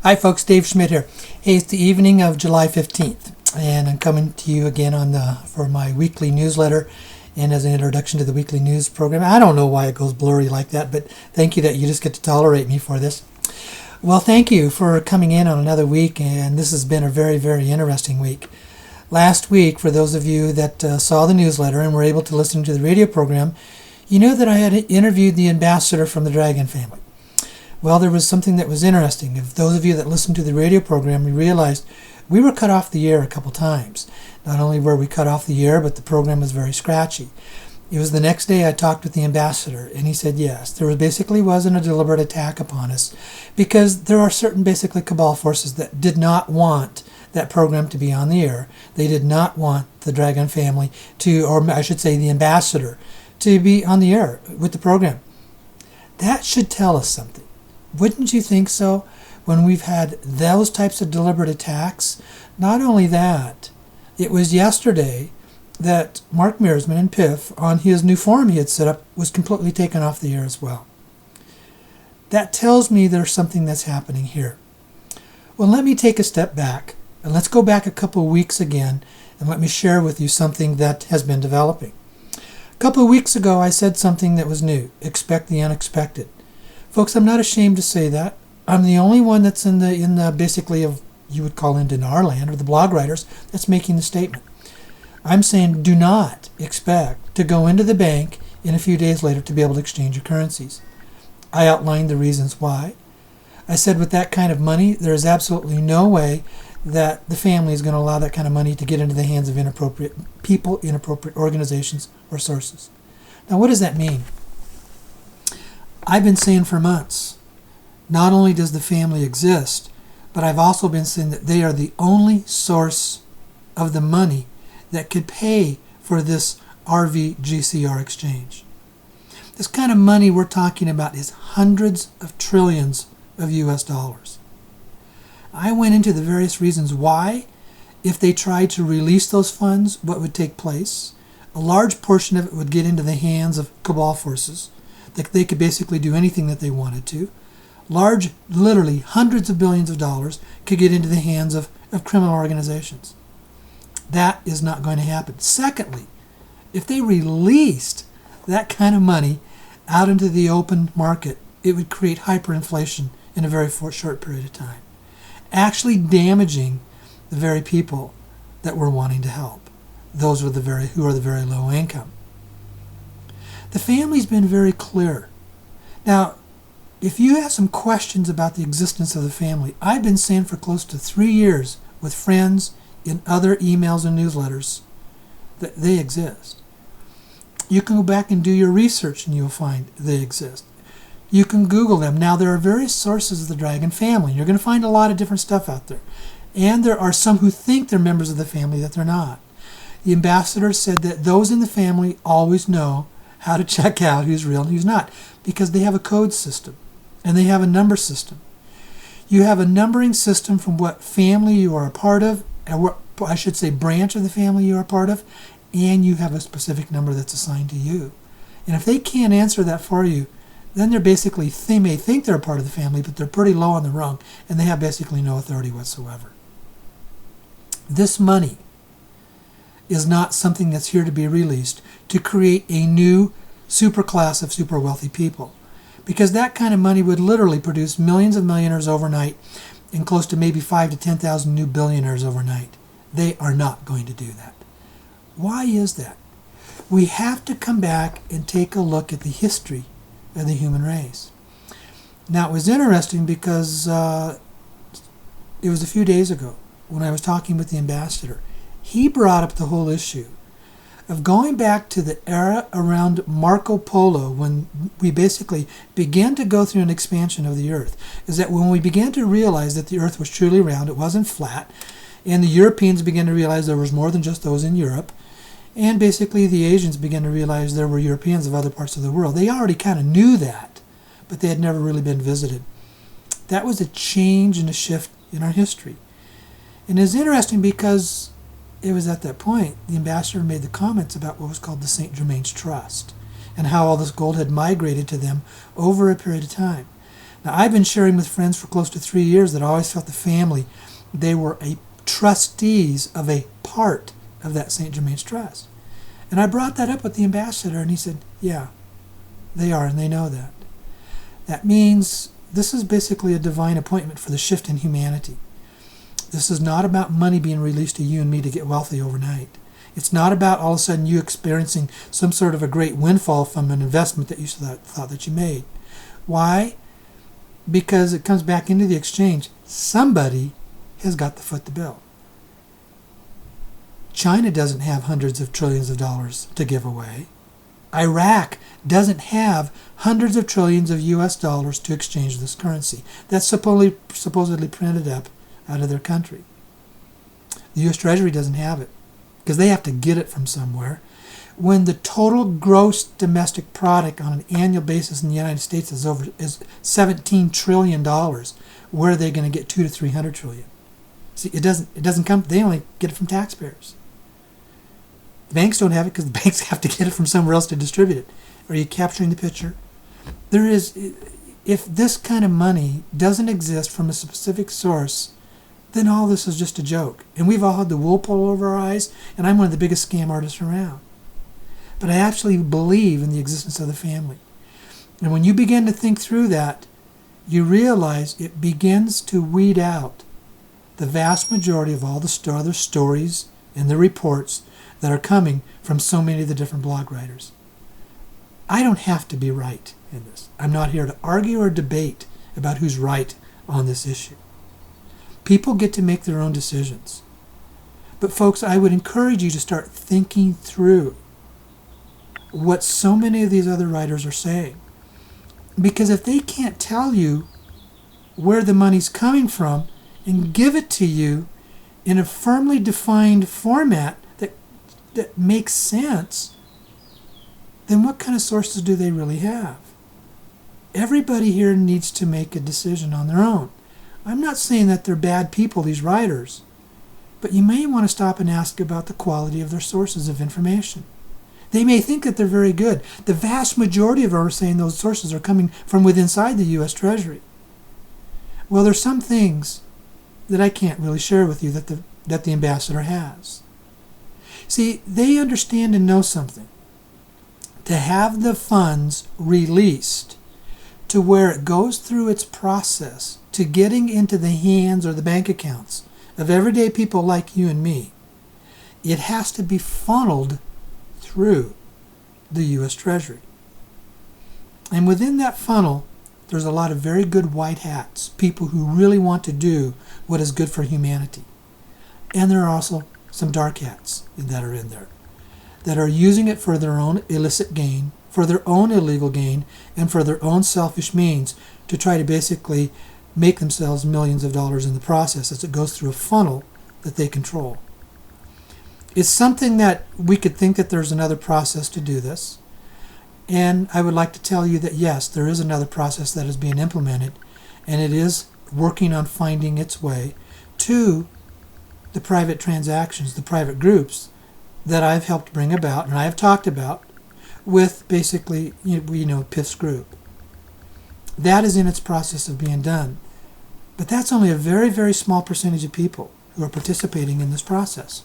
Hi folks, Dave Schmidt here. Hey, it's the evening of July 15th, and I'm coming to you again for my weekly newsletter and as an introduction to the weekly news program. I don't know why it goes blurry like that, but thank you that you just get to tolerate me for this. Well, thank you for coming in on another week, and this has been a very, very interesting week. Last week, for those of you that saw the newsletter and were able to listen to the radio program, you know that I had interviewed the ambassador from the Dragon family. Well, there was something that was interesting. If those of you that listened to the radio program, we realized we were cut off the air a couple times. Not only were we cut off the air, but the program was very scratchy. It was the next day I talked with the ambassador, and he said yes, there wasn't a deliberate attack upon us, because there are certain basically cabal forces that did not want that program to be on the air. They did not want the Dragon family to, or I should say the ambassador, to be on the air with the program. That should tell us something. Wouldn't you think so? When we've had those types of deliberate attacks. Not only that, it was yesterday that Mark Mearsman and Piff, on his new forum he had set up, was completely taken off the air as well. That tells me there's something that's happening here. Well, let me take a step back, and let's go back a couple of weeks again, and let me share with you something that has been developing. A couple of weeks ago, I said something that was new. Expect the unexpected. Folks, I'm not ashamed to say that. I'm the only one that's in the basically of, you would call in Dinar land, or the blog writers, that's making the statement. I'm saying do not expect to go into the bank in a few days later to be able to exchange your currencies. I outlined the reasons why. I said with that kind of money, there is absolutely no way that the family is going to allow that kind of money to get into the hands of inappropriate people, inappropriate organizations, or sources. Now, what does that mean? I've been saying for months, not only does the family exist, but I've also been saying that they are the only source of the money that could pay for this RVGCR exchange. This kind of money we're talking about is hundreds of trillions of US dollars. I went into the various reasons why, if they tried to release those funds, what would take place. A large portion of it would get into the hands of cabal forces. That they could basically do anything that they wanted to. Large, literally hundreds of billions of dollars could get into the hands of criminal organizations. That is not going to happen. Secondly, if they released that kind of money out into the open market, it would create hyperinflation in a very short period of time, actually damaging the very people that we're wanting to help. Those who are the very low income. The family's been very clear. Now, if you have some questions about the existence of the family, I've been saying for close to 3 years with friends in other emails and newsletters that they exist. You can go back and do your research and you'll find they exist. You can Google them. Now, there are various sources of the Dragon family. You're going to find a lot of different stuff out there. And there are some who think they're members of the family that they're not. The ambassador said that those in the family always know how to check out who's real and who's not, because they have a code system and they have a number system. You have a numbering system from what family you are a part of, and what, I should say, branch of the family you are a part of, and you have a specific number that's assigned to you. And if they can't answer that for you, then they may think they're a part of the family, but they're pretty low on the rung, and they have basically no authority whatsoever. This money is not something that's here to be released to create a new superclass of super wealthy people, because that kind of money would literally produce millions of millionaires overnight and close to maybe 5,000 to 10,000 new billionaires overnight. They are not going to do that. Why is that? We have to come back and take a look at the history of the human race. Now, it was interesting because it was a few days ago when I was talking with the ambassador. He brought up the whole issue of going back to the era around Marco Polo, when we basically began to go through an expansion of the earth. Is that when we began to realize that the earth was truly round, it wasn't flat, and the Europeans began to realize there was more than just those in Europe, and basically the Asians began to realize there were Europeans of other parts of the world. They already kind of knew that, but they had never really been visited. That was a change and a shift in our history. And it's interesting because it was at that point the ambassador made the comments about what was called the St. Germain's Trust and how all this gold had migrated to them over a period of time. Now, I've been sharing with friends for close to 3 years that I always felt the family, they were trustees of a part of that St. Germain's Trust. And I brought that up with the ambassador, and he said, yeah, they are, and they know that. That means this is basically a divine appointment for the shift in humanity. This is not about money being released to you and me to get wealthy overnight. It's not about all of a sudden you experiencing some sort of a great windfall from an investment that you thought that you made. Why? Because it comes back into the exchange. Somebody has got to foot the bill. China doesn't have hundreds of trillions of dollars to give away. Iraq doesn't have hundreds of trillions of US dollars to exchange this currency. That's supposedly printed up out of their country. The US Treasury doesn't have it because they have to get it from somewhere. When the total gross domestic product on an annual basis in the United States is $17 trillion, where are they going to get 200 to 300 trillion? See, it doesn't come. They only get it from taxpayers. The banks don't have it because the banks have to get it from somewhere else to distribute it. Are you capturing the picture? If this kind of money doesn't exist from a specific source, then all this is just a joke. And we've all had the wool pulled over our eyes, and I'm one of the biggest scam artists around. But I actually believe in the existence of the family. And when you begin to think through that, you realize it begins to weed out the vast majority of all the other stories and the reports that are coming from so many of the different blog writers. I don't have to be right in this. I'm not here to argue or debate about who's right on this issue. People get to make their own decisions. But folks, I would encourage you to start thinking through what so many of these other writers are saying. Because if they can't tell you where the money's coming from and give it to you in a firmly defined format that makes sense, then what kind of sources do they really have? Everybody here needs to make a decision on their own. I'm not saying that they're bad people, these writers, but you may want to stop and ask about the quality of their sources of information. They may think that they're very good. The vast majority of them are saying those sources are coming from within inside the U.S. Treasury. Well, there's some things that I can't really share with you that the ambassador has. See, they understand and know something. To have the funds released to where it goes through its process to getting into the hands or the bank accounts of everyday people like you and me, it has to be funneled through the U.S. Treasury. And within that funnel, there's a lot of very good white hats, people who really want to do what is good for humanity. And there are also some dark hats that are in there, that are using it for their own illicit gain, for their own illegal gain, and for their own selfish means to try to basically make themselves millions of dollars in the process as it goes through a funnel that they control. It's something that we could think that there's another process to do this. And I would like to tell you that yes, there is another process that is being implemented, and it is working on finding its way to the private transactions, the private groups that I've helped bring about and I have talked about with basically, PIF's group. That is in its process of being done. But that's only a very, very small percentage of people who are participating in this process.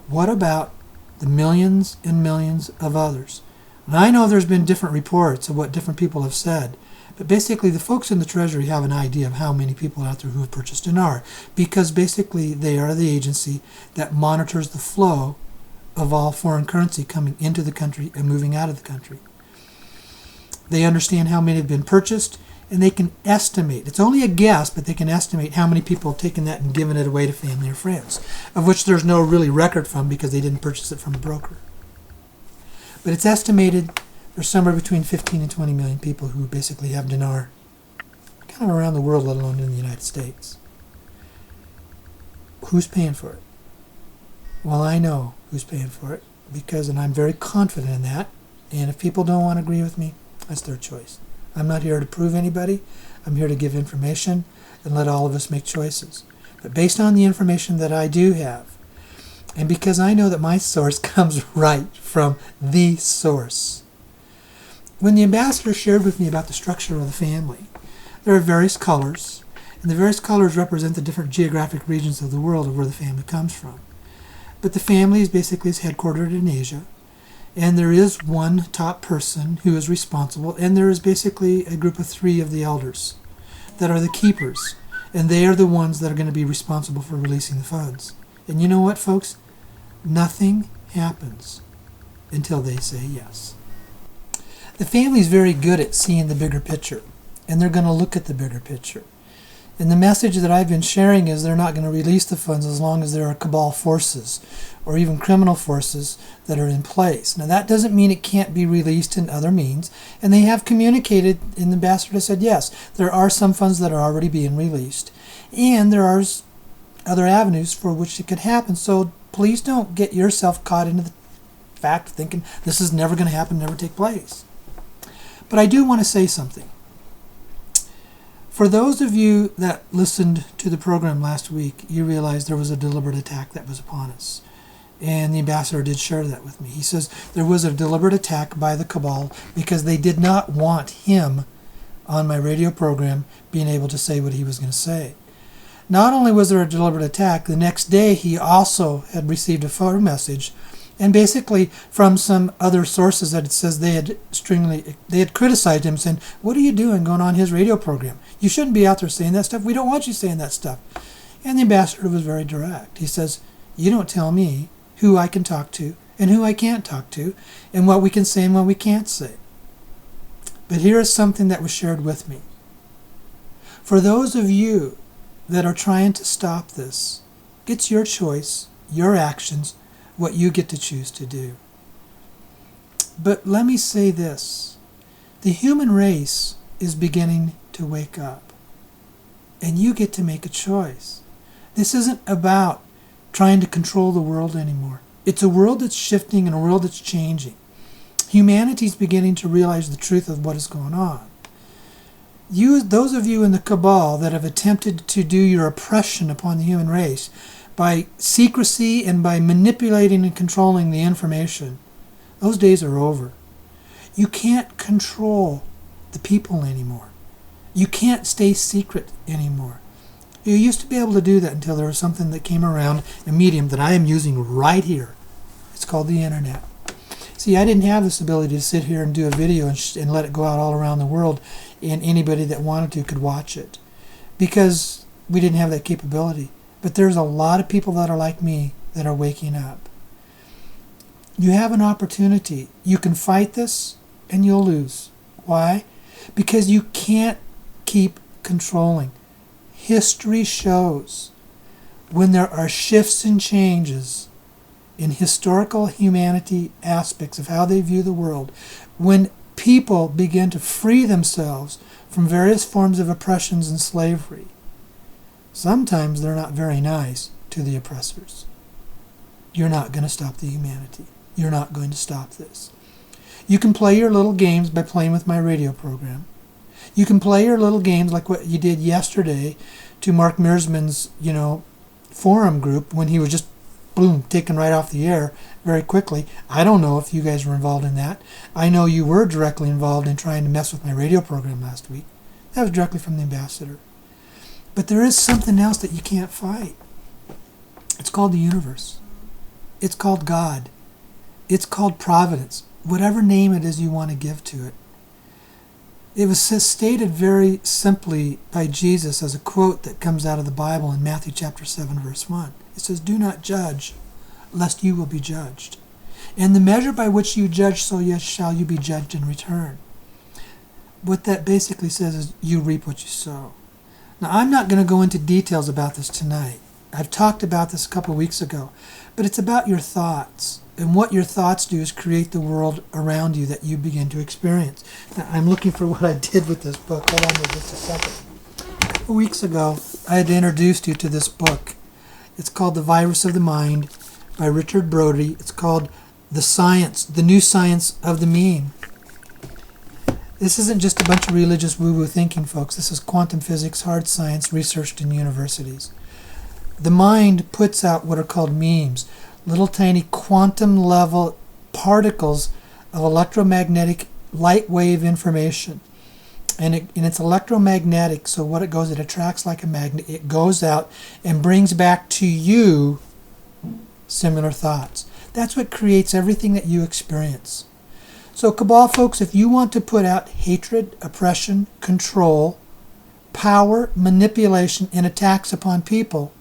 What about the millions and millions of others? And I know there's been different reports of what different people have said, but basically the folks in the Treasury have an idea of how many people out there who have purchased dinar, because basically they are the agency that monitors the flow of all foreign currency coming into the country and moving out of the country. They understand how many have been purchased, and they can estimate. It's only a guess, but they can estimate how many people have taken that and given it away to family or friends, of which there's no really record from because they didn't purchase it from a broker. But it's estimated there's somewhere between 15 and 20 million people who basically have dinar kind of around the world, let alone in the United States. Who's paying for it? Well, I know who's paying for it and I'm very confident in that. And if people don't want to agree with me, that's their choice. I'm not here to prove anybody. I'm here to give information and let all of us make choices. But based on the information that I do have, and because I know that my source comes right from the source. When the ambassador shared with me about the structure of the family, There are various colors, and the various colors represent the different geographic regions of the world of where the family comes from. But the family is basically headquartered in Asia, and there is one top person who is responsible, and there is basically a group of 3 of the elders that are the keepers, and they are the ones that are going to be responsible for releasing the funds. And you know what, folks? Nothing happens until they say yes. The family is very good at seeing the bigger picture, and they're going to look at the bigger picture. And the message that I've been sharing is they're not going to release the funds as long as there are cabal forces or even criminal forces that are in place. Now, that doesn't mean it can't be released in other means, and they have communicated, and the ambassador said, yes, there are some funds that are already being released, and there are other avenues for which it could happen. So please don't get yourself caught into the fact of thinking this is never going to happen, never take place. But I do want to say something. For those of you that listened to the program last week, you realize there was a deliberate attack that was upon us. And the ambassador did share that with me. He says there was a deliberate attack by the cabal because they did not want him on my radio program being able to say what he was going to say. Not only was there a deliberate attack, the next day he also had received a phone message, and basically from some other sources that it says they had criticized him, saying, "What are you doing going on his radio program? You shouldn't be out there saying that stuff. We don't want you saying that stuff." And the ambassador was very direct. He says, "You don't tell me who I can talk to and who I can't talk to, and what we can say and what we can't say." But here is something that was shared with me. For those of you that are trying to stop this, it's your choice, your actions, what you get to choose to do. But let me say this. The human race is beginning to wake up. And you get to make a choice. This isn't about trying to control the world anymore. It's a world that's shifting and a world that's changing. Humanity's beginning to realize the truth of what is going on. Those of you in the cabal that have attempted to do your oppression upon the human race by secrecy and by manipulating and controlling the information, those days are over. You can't control the people anymore. You can't stay secret anymore. You used to be able to do that until there was something that came around, a medium that I am using right here. It's called the internet. See, I didn't have this ability to sit here and do a video and let it go out all around the world, and anybody that wanted to could watch it, because we didn't have that capability. But there's a lot of people that are like me that are waking up. You have an opportunity. You can fight this and you'll lose. Why? Because you can't keep controlling. History shows when there are shifts and changes in historical humanity aspects of how they view the world, when people begin to free themselves from various forms of oppressions and slavery, sometimes they're not very nice to the oppressors. You're not going to stop the humanity. You're not going to stop this. You can play your little games by playing with my radio program. You can play your little games like what you did yesterday to Mark Mearsman's, forum group when he was just, boom, taken right off the air very quickly. I don't know if you guys were involved in that. I know you were directly involved in trying to mess with my radio program last week. That was directly from the ambassador. But there is something else that you can't fight. It's called the universe. It's called God. It's called providence. Whatever name it is you want to give to it. It was stated very simply by Jesus as a quote that comes out of the Bible in Matthew chapter 7, verse 1. It says, "Do not judge, lest you will be judged. And the measure by which you judge, so yes shall you be judged in return." What that basically says is you reap what you sow. Now, I'm not going to go into details about this tonight. I've talked about this a couple of weeks ago. But it's about your thoughts. And what your thoughts do is create the world around you that you begin to experience. Now, I'm looking for what I did with this book. Hold on for just a second. A couple weeks ago, I had introduced you to this book. It's called The Virus of the Mind by Richard Brody. It's called The New Science of the Meme. This isn't just a bunch of religious woo-woo thinking, folks. This is quantum physics, hard science, researched in universities. The mind puts out what are called memes, little tiny quantum level particles of electromagnetic light wave information. and it's electromagnetic. So what it goes, it attracts like a magnet. It goes out and brings back to you similar thoughts. That's what creates everything that you experience. So Cabal folks, if you want to put out hatred, oppression, control, power, manipulation, and attacks upon people,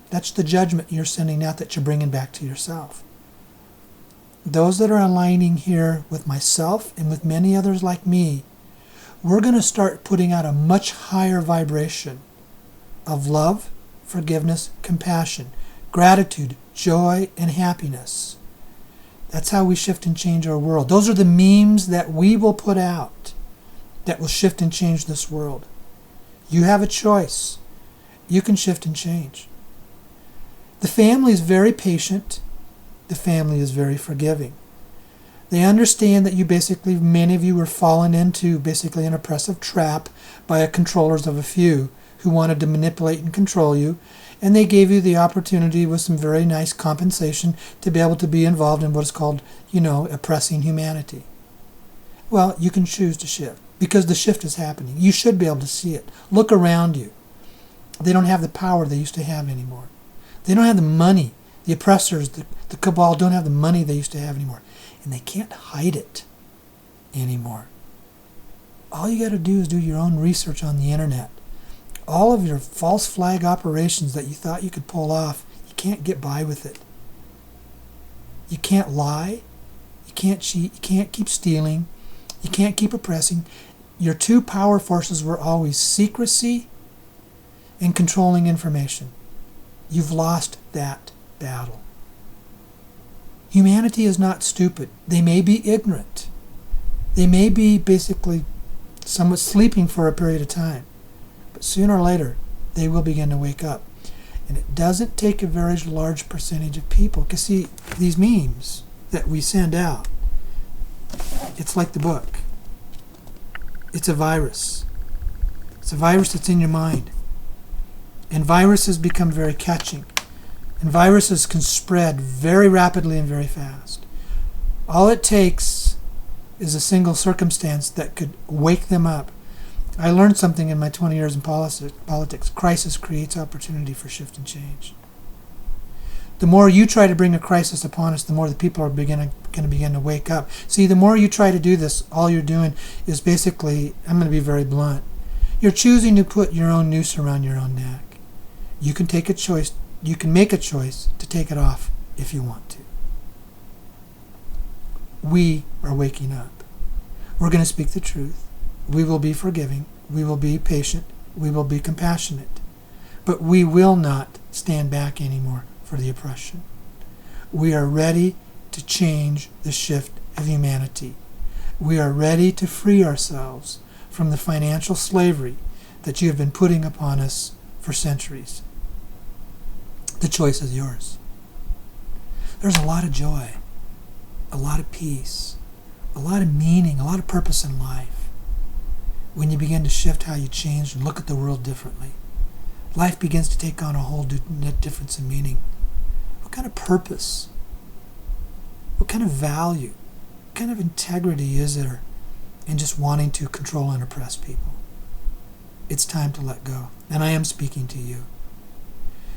that's the judgment you're sending out, that you're bringing back to yourself. Those that are aligning here with myself and with many others like me, we're going to start putting out a much higher vibration of love, forgiveness, compassion, gratitude, joy, and happiness. That's how we shift and change our world. Those are the memes that we will put out that will shift and change this world. You have a choice. You can shift and change. The family is very patient. The family is very forgiving. They understand that you basically, many of you were fallen into basically an oppressive trap by a controllers of a few who wanted to manipulate and control you, and they gave you the opportunity with some very nice compensation to be able to be involved in what is called, oppressing humanity. Well, you can choose to shift, because the shift is happening. You should be able to see it. Look around you. They don't have the power they used to have anymore. They don't have the money. The oppressors, the cabal don't have the money they used to have anymore. And they can't hide it anymore. All you got to do is do your own research on the internet. All of your false flag operations that you thought you could pull off, you can't get by with it. You can't lie. You can't cheat. You can't keep stealing. You can't keep oppressing. Your two power forces were always secrecy and controlling information. You've lost that battle. Humanity is not stupid. They may be ignorant. They may be basically somewhat sleeping for a period of time. But sooner or later, they will begin to wake up. And it doesn't take a very large percentage of people. Because see, these memes that we send out, it's like the book. It's a virus. It's a virus that's in your mind. And viruses become very catching. And viruses can spread very rapidly and very fast. All it takes is a single circumstance that could wake them up. I learned something in my 20 years in politics. Crisis creates opportunity for shift and change. The more you try to bring a crisis upon us, the more the people are going to begin to wake up. See, the more you try to do this, all you're doing is basically, I'm going to be very blunt, you're choosing to put your own noose around your own neck. You can take a choice. You can make a choice to take it off if you want to. We are waking up. We're going to speak the truth. We will be forgiving. We will be patient. We will be compassionate. But we will not stand back anymore for the oppression. We are ready to change the shift of humanity. We are ready to free ourselves from the financial slavery that you have been putting upon us for centuries. The choice is yours. There's a lot of joy, a lot of peace, a lot of meaning, a lot of purpose in life when you begin to shift how you change and look at the world differently. Life begins to take on a whole difference in meaning. What kind of purpose? What kind of value? What kind of integrity is there in just wanting to control and oppress people? It's time to let go. And I am speaking to you.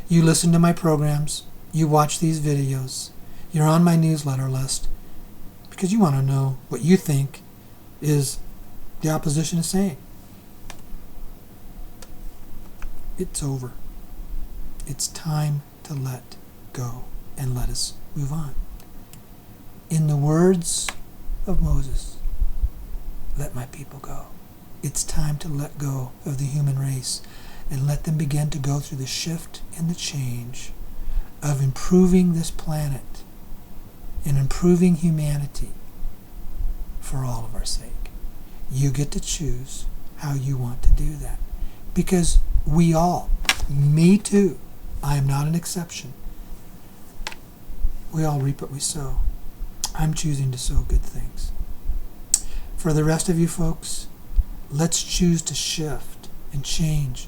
You listen to my programs. You watch these videos. You're on my newsletter list because you want to know what you think is the opposition is saying. It's over. It's time to let go and let us move on. In the words of Moses, let my people go. It's time to let go of the human race and let them begin to go through the shift and the change of improving this planet and improving humanity for all of our sake. You get to choose how you want to do that. Because we all, me too, I am not an exception. We all reap what we sow. I'm choosing to sow good things. For the rest of you folks, let's choose to shift and change.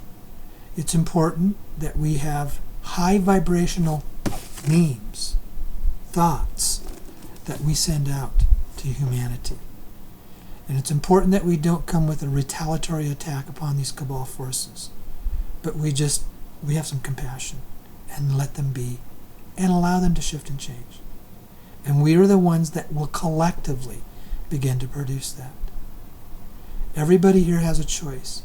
It's important that we have high vibrational memes, thoughts that we send out to humanity. And it's important that we don't come with a retaliatory attack upon these cabal forces, but we have some compassion and let them be and allow them to shift and change. And we are the ones that will collectively begin to produce that. Everybody here has a choice.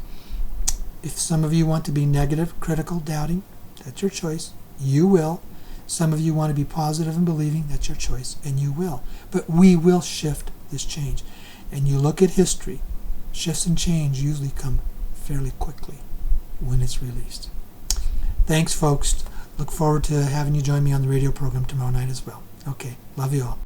If some of you want to be negative, critical, doubting, that's your choice. You will. Some of you want to be positive and believing, that's your choice, and you will. But we will shift this change. And you look at history, shifts and change usually come fairly quickly when it's released. Thanks, folks. Look forward to having you join me on the radio program tomorrow night as well. Okay, love you all.